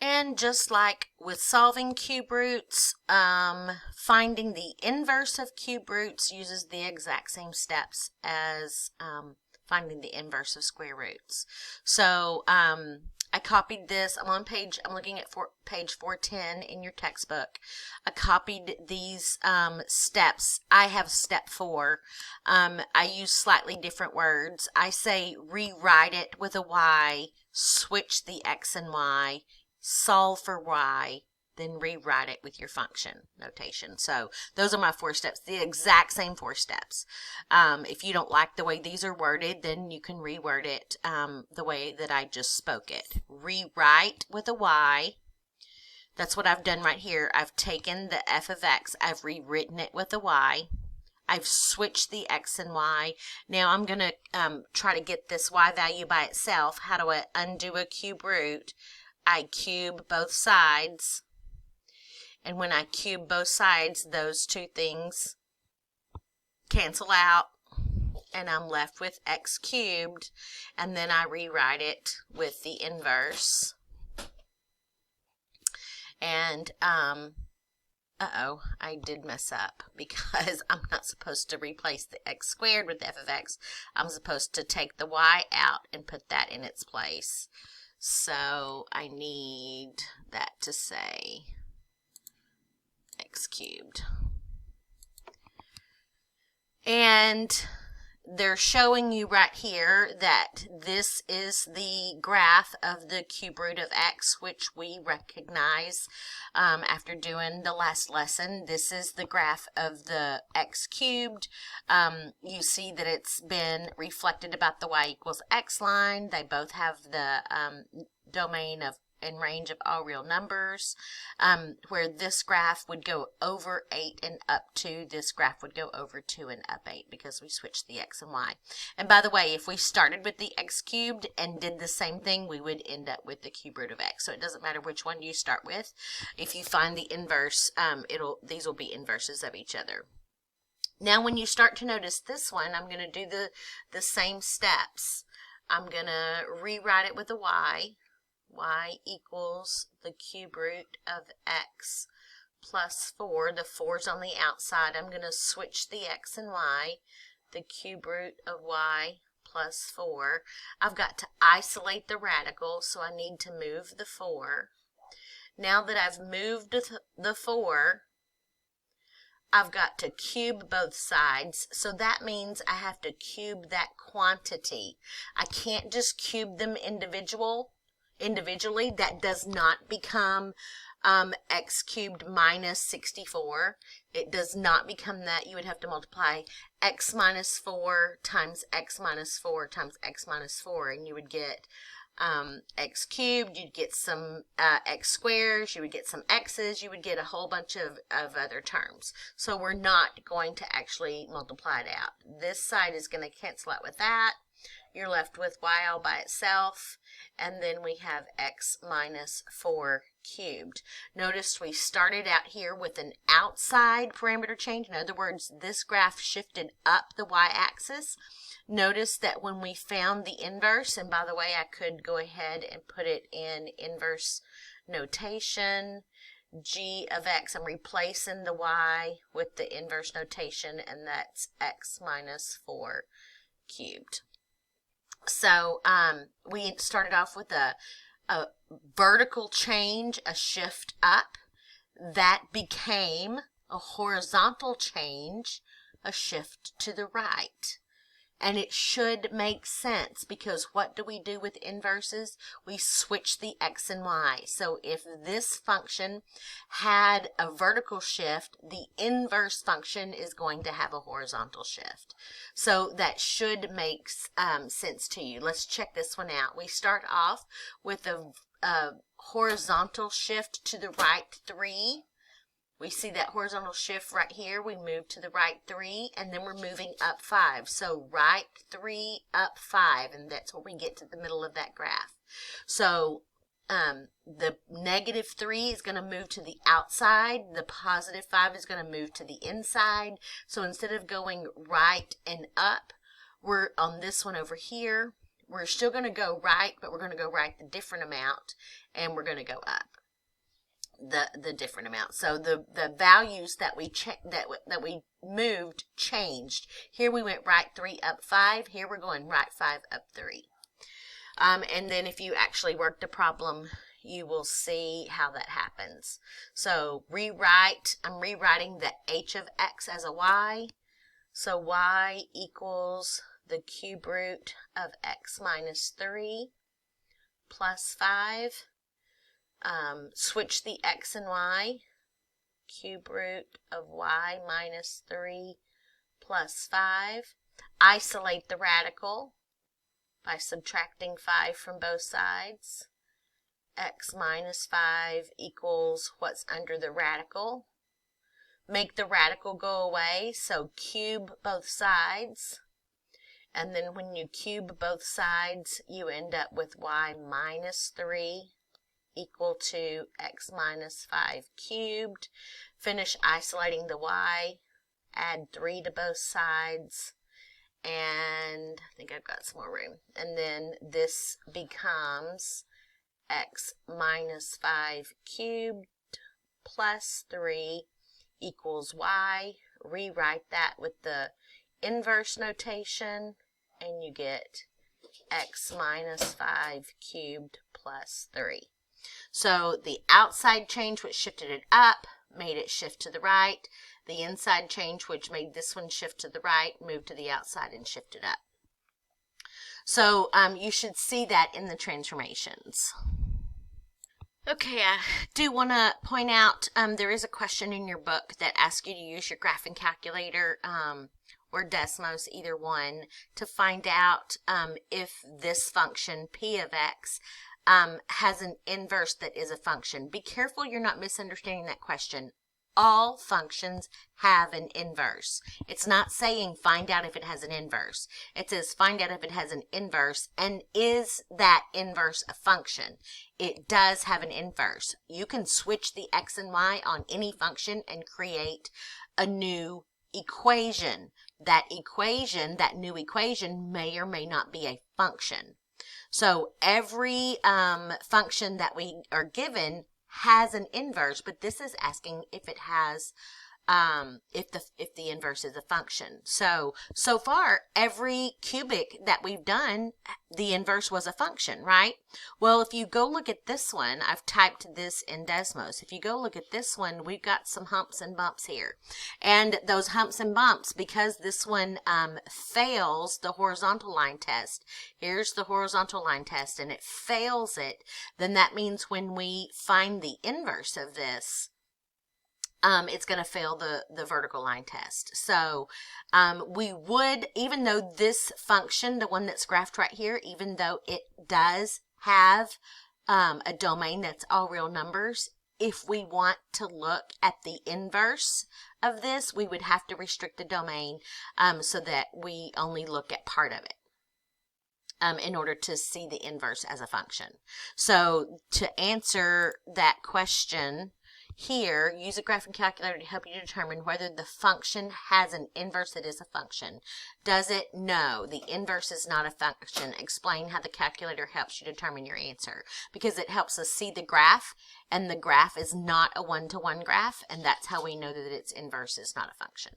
And just like with solving cube roots, finding the inverse of cube roots uses the exact same steps as finding the inverse of square roots. So I copied this. I'm looking at page 410 in your textbook. I copied these steps. I have step 4. I use slightly different words. I say rewrite it with a y, switch the x and y, solve for y, then rewrite it with your function notation. So those are my 4 steps, the exact same 4 steps. If you don't like the way these are worded, then you can reword it the way that I just spoke it. Rewrite with a y. That's what I've done right here. I've taken the f of x, I've rewritten it with a y. I've switched the x and y. Now I'm going to try to get this y value by itself. How do I undo a cube root? I cube both sides, and when I cube both sides, those two things cancel out, and I'm left with x cubed, and then I rewrite it with the inverse. And, uh-oh, I did mess up because I'm not supposed to replace the x squared with the f of x. I'm supposed to take the y out and put that in its place. So I need that to say x cubed. And they're showing you right here that this is the graph of the cube root of x, which we recognize after doing the last lesson. This is the graph of the x cubed. You see that it's been reflected about the y equals x line. They both have the domain of and range of all real numbers, where this graph would go over 8 and up 2. This graph would go over 2 and up 8 because we switched the x and y. And by the way, if we started with the x cubed and did the same thing, we would end up with the cube root of x. So it doesn't matter which one you start with. If you find the inverse, these will be inverses of each other. Now when you start to notice this one, I'm going to do the same steps. I'm going to rewrite it with a y. Y equals the cube root of x plus 4. The 4's on the outside. I'm going to switch the x and y. The cube root of y plus 4. I've got to isolate the radical, so I need to move the 4. Now that I've moved the 4, I've got to cube both sides, so that means I have to cube that quantity. I can't just cube them individually. That does not become x cubed minus 64. It does not become that. You would have to multiply x minus 4 times x minus 4 times x minus 4, and you would get x cubed, you'd get some x squares, you would get some x's, you would get a whole bunch of other terms. So we're not going to actually multiply it out. This side is going to cancel out with that. You're left with y all by itself, and then we have x minus 4 cubed. Notice we started out here with an outside parameter change. In other words, this graph shifted up the y-axis. Notice that when we found the inverse, and by the way, I could go ahead and put it in inverse notation, g of x, I'm replacing the y with the inverse notation, and that's x minus 4 cubed. So we started off with a vertical change, a shift up. That became a horizontal change, a shift to the right. And it should make sense, because what do we do with inverses? We switch the x and y. So if this function had a vertical shift, the inverse function is going to have a horizontal shift. So that should make sense to you. Let's check this one out. We start off with a horizontal shift to the right 3. We see that horizontal shift right here. We move to the right 3, and then we're moving up 5. So right 3, up 5, and that's where we get to the middle of that graph. So the negative 3 is going to move to the outside. The positive 5 is going to move to the inside. So instead of going right and up, we're on this one over here. We're still going to go right, but we're going to go right a different amount, and we're going to go up. the different amounts. So the values that we that we moved changed. Here we went right 3 up 5. Here we're going right 5 up 3. And then if you actually work the problem, you will see how that happens. So I'm rewriting the h of x as a y. So y equals the cube root of x minus 3 plus 5. Switch the x and y. Cube root of y minus 3 plus 5. Isolate the radical by subtracting 5 from both sides. X minus 5 equals what's under the radical. Make the radical go away, so cube both sides. And then when you cube both sides, you end up with y minus 3 equal to x minus 5 cubed. Finish isolating the y. Add 3 to both sides. And I think I've got some more room. And then this becomes x minus 5 cubed plus 3 equals y. Rewrite that with the inverse notation, and you get x minus 5 cubed plus 3. So the outside change, which shifted it up, made it shift to the right. The inside change, which made this one shift to the right, moved to the outside and shifted up. So you should see that in the transformations. Okay, I do want to point out there is a question in your book that asks you to use your graphing calculator or Desmos, either one, to find out if this function p of x has an inverse that is a function. Be careful you're not misunderstanding that question. All functions have an inverse. It's not saying find out if it has an inverse. It says find out if it has an inverse, and is that inverse a function? It does have an inverse. You can switch the x and y on any function and create a new equation. That equation, that new equation, may or may not be a function. So every function that we are given has an inverse, but this is asking if it has if the inverse is a function. So far every cubic that we've done, the inverse was a function, right? Well, if you go look at this one, I've typed this in Desmos. If you go look at this one, we've got some humps and bumps here, and those humps and bumps, because this one fails the horizontal line test. Here's the horizontal line test, and it fails it. Then that means when we find the inverse of this, it's going to fail the vertical line test. So we would, even though this function, the one that's graphed right here, even though it does have a domain that's all real numbers, if we want to look at the inverse of this, we would have to restrict the domain so that we only look at part of it in order to see the inverse as a function. So to answer that question, here, use a graphing calculator to help you determine whether the function has an inverse that is a function. Does it? No, the inverse is not a function. Explain how the calculator helps you determine your answer, because it helps us see the graph, and the graph is not a one-to-one graph, and that's how we know that its inverse is not a function.